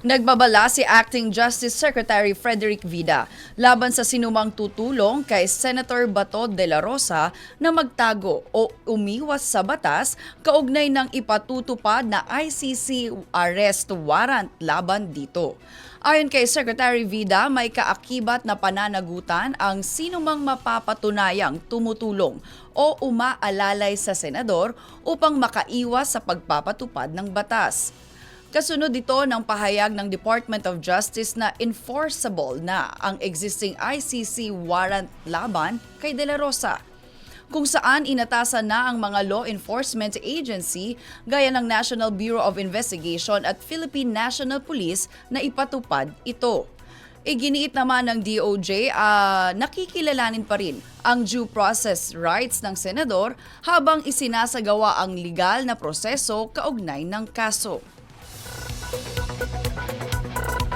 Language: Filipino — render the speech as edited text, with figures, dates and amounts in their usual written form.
Nagbabala si Acting Justice Secretary Frederick Vida laban sa sinumang tutulong kay Senator Bato de la Rosa na magtago o umiwas sa batas kaugnay ng ipatutupad na ICC arrest warrant laban dito. Ayon kay Secretary Vida, may kaakibat na pananagutan ang sinumang mapapatunayang tumutulong o umaalalay sa senador upang makaiwas sa pagpapatupad ng batas. Kasunod ito ng pahayag ng Department of Justice na enforceable na ang existing ICC warrant laban kay De La Rosa, kung saan inatasan na ang mga law enforcement agency gaya ng National Bureau of Investigation at Philippine National Police na ipatupad ito. Iginiit naman ng DOJ, nakikilalanin pa rin ang due process rights ng senador habang isinasagawa ang legal na proseso kaugnay ng kaso.